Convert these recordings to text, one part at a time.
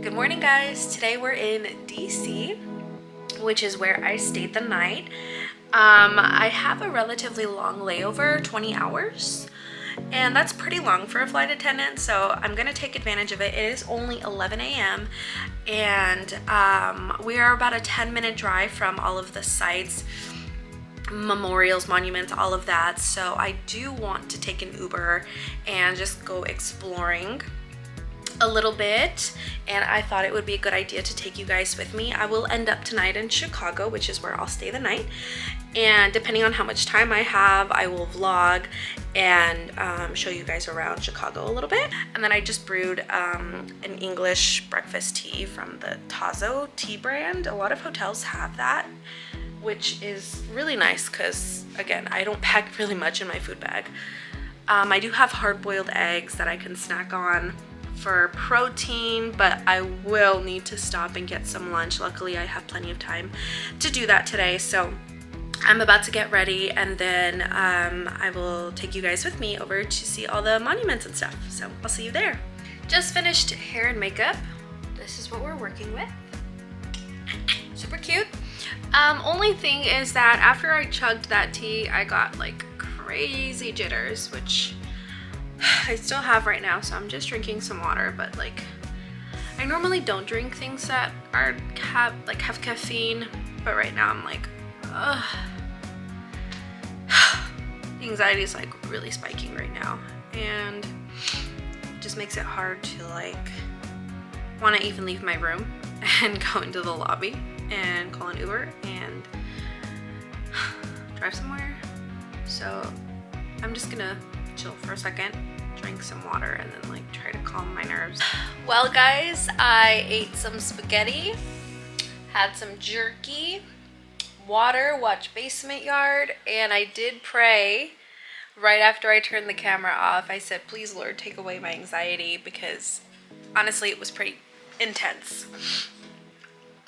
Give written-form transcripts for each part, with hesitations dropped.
Good morning, guys. Today we're in DC, which is where I stayed the night. I have a relatively long layover, 20 hours, and that's pretty long for a flight attendant, so I'm gonna take advantage of it. It is only 11 a.m. and we are about a 10-minute drive from all of the sites, memorials, monuments, all of that. So I do want to take an Uber and just go exploring a little bit, and I thought it would be a good idea to take you guys with me. I will end up tonight in Chicago, which is where I'll stay the night, and depending on how much time I have, I will vlog and show you guys around Chicago a little bit. And then I just brewed an English breakfast tea from the Tazo tea brand. A lot of hotels have that, which is really nice because, again, I don't pack really much in my food bag. I do have hard-boiled eggs that I can snack on for protein, but I will need to stop and get some lunch. Luckily, I have plenty of time to do that today, so I'm about to get ready, and then I will take you guys with me over to see all the monuments and stuff. So I'll see you there. Just finished hair and makeup. This is what we're working with. Super cute. Only thing is that after I chugged that tea, I got like crazy jitters, which I still have right now, so I'm just drinking some water. But like, I normally don't drink things that have caffeine, but right now I'm like, ugh. Anxiety is like really spiking right now, and it just makes it hard to like want to even leave my room and go into the lobby and call an Uber and drive somewhere. So I'm just gonna chill for a second, drink some water, and then like try to calm my nerves. Well, guys, I ate some spaghetti, had some jerky, water, watched Basement Yard, and I did pray right after I turned the camera off. I said, please, Lord, take away my anxiety, because honestly it was pretty intense.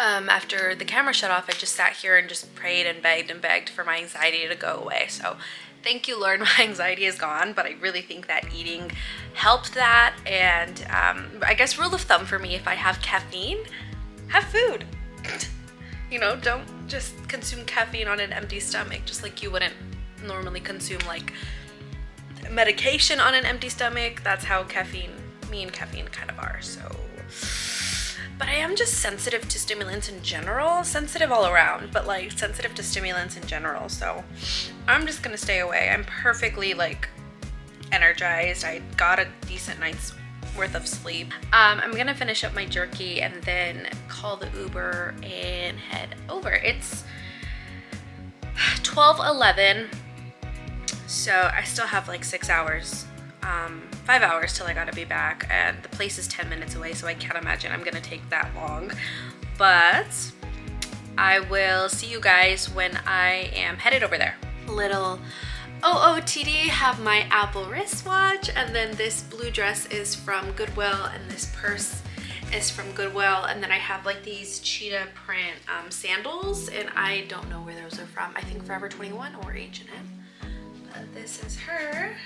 After the camera shut off, I just sat here and just prayed and begged for my anxiety to go away. So thank you, Lord, my anxiety is gone, but I really think that eating helped that. And I guess rule of thumb for me, if I have caffeine, have food. You know, don't just consume caffeine on an empty stomach, just like you wouldn't normally consume like medication on an empty stomach. That's how me and caffeine kind of are. So, but I am just sensitive to stimulants in general, sensitive all around, but like sensitive to stimulants in general. So I'm just gonna stay away. I'm perfectly like energized. I got a decent night's worth of sleep. I'm gonna finish up my jerky and then call the Uber and head over. It's 12:11, so I still have like 6 hours, 5 hours till I gotta be back, and the place is 10 minutes away, so I can't imagine I'm gonna take that long. But I will see you guys when I am headed over there. Little OOTD, have my Apple wristwatch, and then this blue dress is from Goodwill, and this purse is from Goodwill, and then I have like these cheetah print sandals, and I don't know where those are from. I think Forever 21 or H&M, but this is her.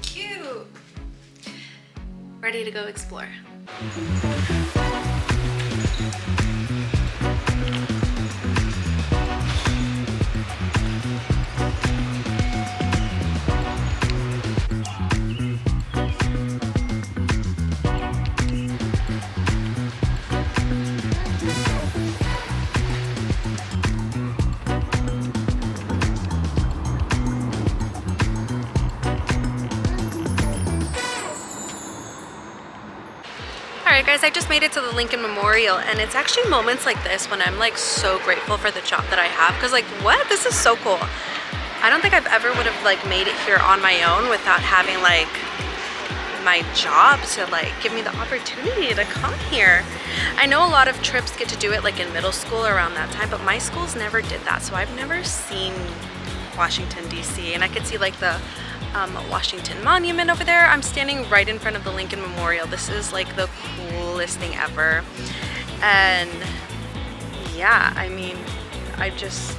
Cute. Ready to go explore. Alright guys, I just made it to the Lincoln Memorial, and it's actually moments like this when I'm like so grateful for the job that I have, because like, what? This is so cool. I don't think I've ever would have like made it here on my own without having like my job to like give me the opportunity to come here. I know a lot of trips get to do it like in middle school around that time, but my schools never did that, so I've never seen Washington DC, and I could see like the Washington Monument over there. I'm standing right in front of the Lincoln Memorial. This is like the coolest thing ever, and yeah, I mean,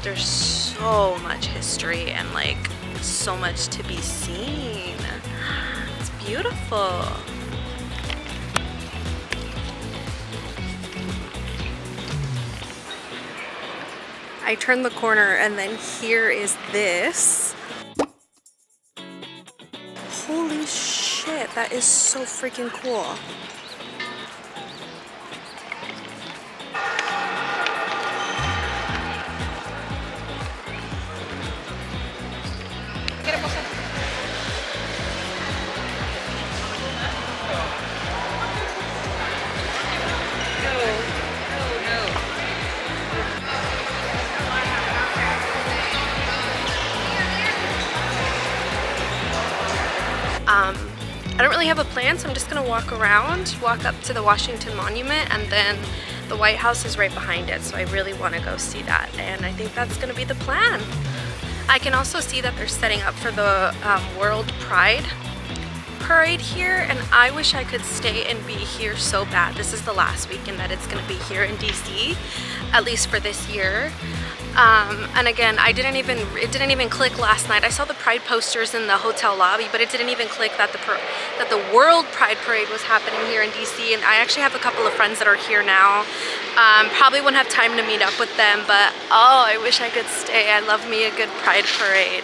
there's so much history and like so much to be seen. beautiful. I turned the corner and then here is this. Holy shit, that is so freaking cool. I don't really have a plan, so I'm just gonna walk around, walk up to the Washington Monument, and then the White House is right behind it, so I really want to go see that, and I think that's gonna be the plan. I can also see that they're setting up for the World Pride Parade here, and I wish I could stay and be here so bad. This is the last weekend that it's gonna be here in DC, at least for this year. And again, it didn't even click last night. I saw the Pride posters in the hotel lobby, but it didn't even click that the World Pride Parade was happening here in DC. And I actually have a couple of friends that are here now. Probably won't have time to meet up with them, but oh, I wish I could stay. I love me a good Pride Parade.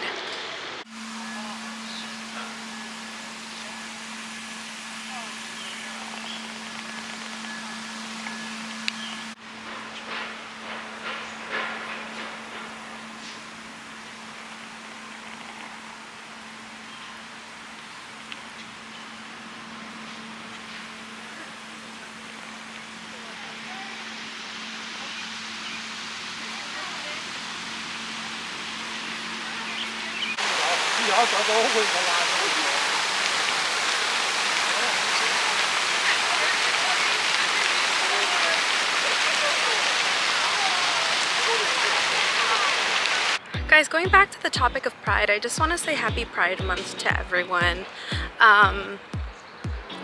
Guys, going back to the topic of Pride, I just want to say happy Pride Month to everyone.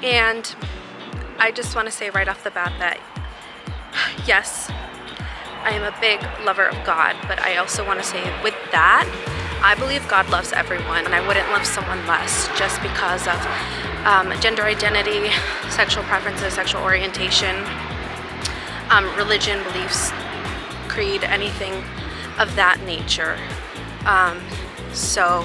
And I just want to say right off the bat that yes, I am a big lover of God, but I also want to say with that, I believe God loves everyone, and I wouldn't love someone less just because of gender identity, sexual preferences, sexual orientation, religion, beliefs, creed, anything of that nature. So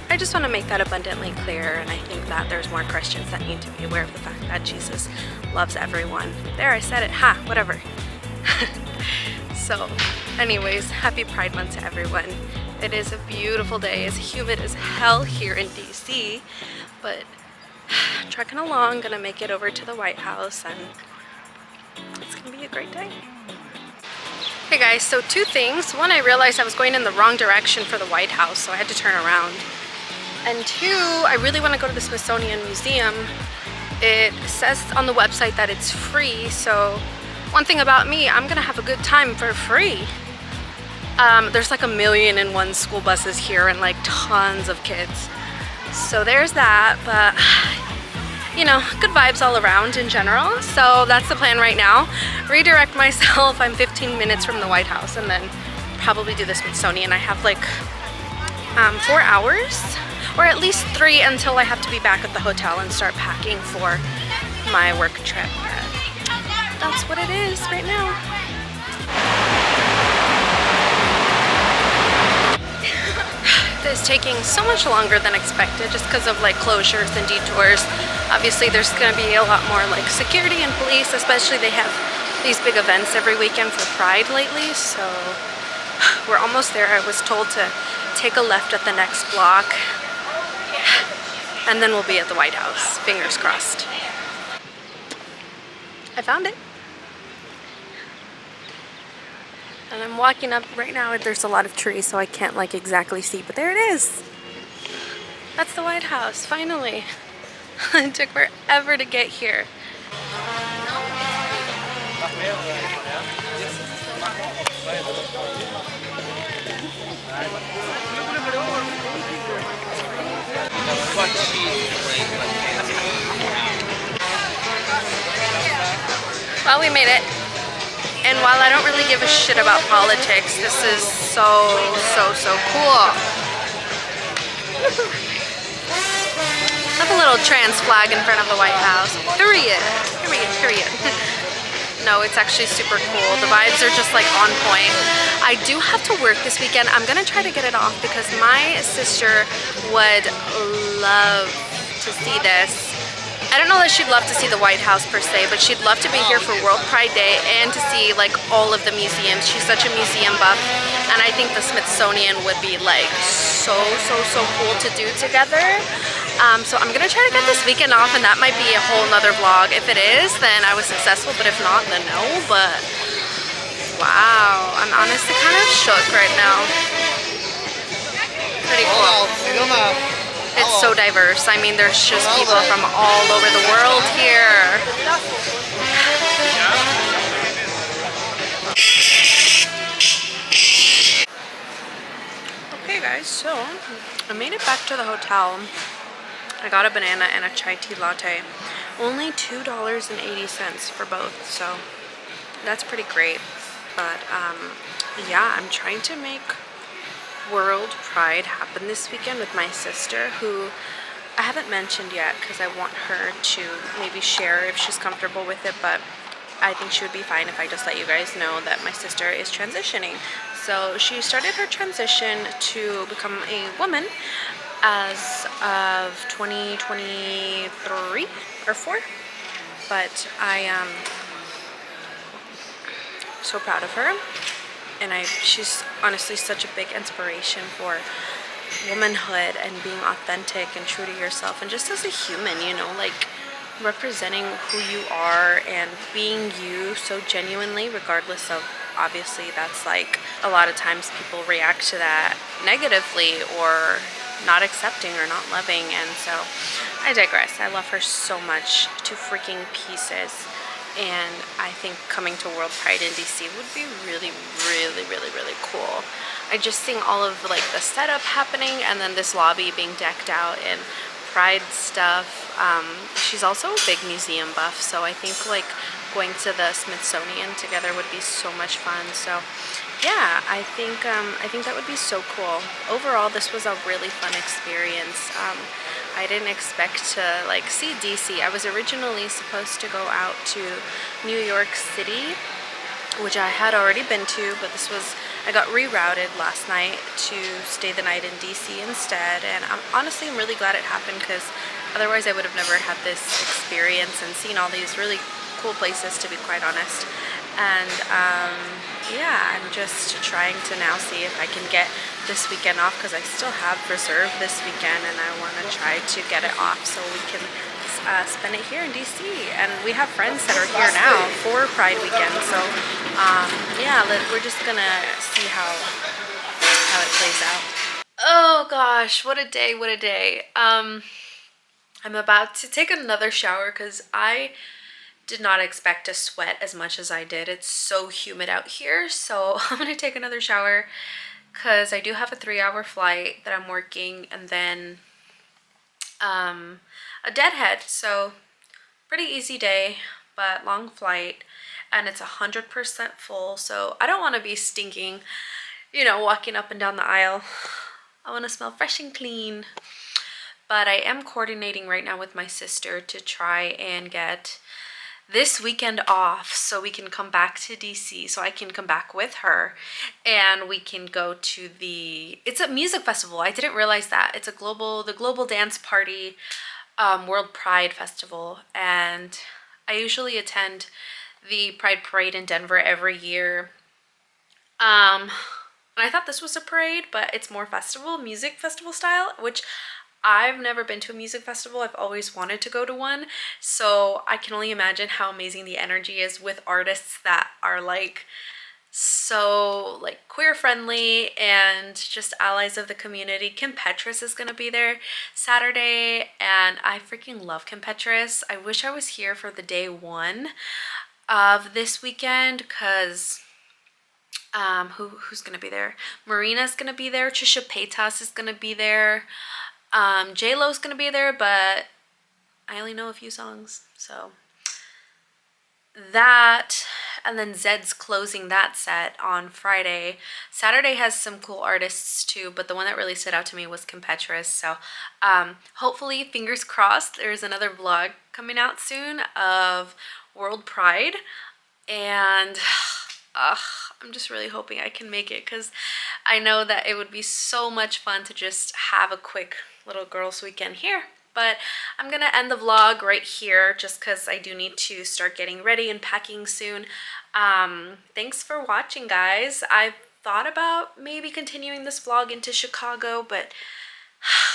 I just want to make that abundantly clear, and I think that there's more Christians that need to be aware of the fact that Jesus loves everyone. There, I said it. Ha, whatever. So anyways, happy Pride Month to everyone. It is a beautiful day. It's humid as hell here in DC, but trucking along, gonna make it over to the White House, and it's gonna be a great day. Hey guys, so two things. One, I realized I was going in the wrong direction for the White House, so I had to turn around. And two, I really want to go to the Smithsonian Museum. It says on the website that it's free, so one thing about me, I'm gonna have a good time for free. There's like 1,000,001 school buses here and like tons of kids. So there's that, but you know, good vibes all around in general. So that's the plan right now. Redirect myself. I'm 15 minutes from the White House, and then probably do the Smithsonian. I have like 4 hours, or at least 3 until I have to be back at the hotel and start packing for my work trip. That's what it is right now. It's taking so much longer than expected just because of like closures and detours. Obviously there's going to be a lot more like security and police, especially they have these big events every weekend for Pride lately, so we're almost there. I was told to take a left at the next block and then we'll be at the White House. Fingers crossed. I found it. And I'm walking up right now. There's a lot of trees, so I can't like exactly see, but there it is. That's the White House, finally. It took forever to get here. Well, we made it. And while I don't really give a shit about politics, this is so cool. Have a little trans flag in front of the White House. Period. Period. Period. No, it's actually super cool. The vibes are just like on point. I do have to work this weekend. I'm gonna try to get it off because my sister would love to see this. I don't know that she'd love to see the White House per se, but she'd love to be here for World Pride Day and to see like all of the museums. She's such a museum buff, and I think the Smithsonian would be like so cool to do together. So I'm gonna try to get this weekend off, and that might be a whole nother vlog. If it is, then I was successful, but if not, then no. But wow, I'm honestly kind of shook right now. Pretty cool. It's so diverse. I mean, there's just people from all over the world here. Okay guys, so I made it back to the hotel. I got a banana and a chai tea latte. Only $2.80 for both, so that's pretty great. But yeah, I'm trying to make World Pride happen this weekend with my sister, who I haven't mentioned yet because I want her to maybe share if she's comfortable with it, but I think she would be fine if I just let you guys know that my sister is transitioning. So she started her transition to become a woman as of 2023 or 4, but I am so proud of her, and she's honestly such a big inspiration for womanhood and being authentic and true to yourself, and just as a human, you know, like representing who you are and being you so genuinely, regardless of, obviously that's like a lot of times people react to that negatively or not accepting or not loving. And so I digress. I love her so much to freaking pieces, and I think coming to World Pride in DC would be really cool. I just seeing all of like the setup happening, and then this lobby being decked out in Pride stuff. She's also a big museum buff, so I think like going to the Smithsonian together would be so much fun. So yeah, I think that would be so cool. Overall, this was a really fun experience. I didn't expect to like see DC. I was originally supposed to go out to New York City, which I had already been to, but I got rerouted last night to stay the night in DC instead, and I'm really glad it happened, because otherwise I would have never had this experience and seen all these really cool places, to be quite honest. And yeah, I'm just trying to now see if I can get this weekend off, because I still have reserve this weekend, and I want to try to get it off so we can spend it here in DC. And we have friends that are here now for Pride weekend, so yeah, we're just gonna see how it plays out. Oh gosh, what a day, what a day. I'm about to take another shower because I did not expect to sweat as much as I did. It's so humid out here, so I'm gonna take another shower because I do have a 3-hour flight that I'm working, and then a deadhead, so pretty easy day, but long flight, and it's 100% full, so I don't want to be stinking, you know, walking up and down the aisle. I want to smell fresh and clean. But I am coordinating right now with my sister to try and get this weekend off so we can come back to DC, so I can come back with her and we can go to it's a music festival. I didn't realize that. It's the Global Dance Party World Pride Festival, and I usually attend the Pride Parade in Denver every year. And I thought this was a parade, but it's more music festival style, which I've never been to a music festival. I've always wanted to go to one, so I can only imagine how amazing the energy is with artists that are like so like queer friendly and just allies of the community. Kim Petras is gonna be there Saturday, and I freaking love Kim Petras. I wish I was here for the day one of this weekend, because who's gonna be there? Marina's gonna be there. Trisha Paytas is gonna be there. J-Lo's gonna be there, but I only know a few songs, so that, and then Zed's closing that set on Friday. Saturday has some cool artists too, but the one that really stood out to me was Kempetras. So hopefully, fingers crossed, there's another vlog coming out soon of World Pride, and I'm just really hoping I can make it, because I know that it would be so much fun to just have a quick little girls weekend here. But I'm gonna end the vlog right here just because I do need to start getting ready and packing soon. Thanks for watching, guys. I've thought about maybe continuing this vlog into Chicago, but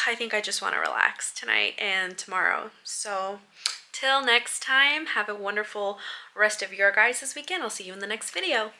I think I just want to relax tonight and tomorrow. So till next time, have a wonderful rest of your guys' weekend. I'll see you in the next video.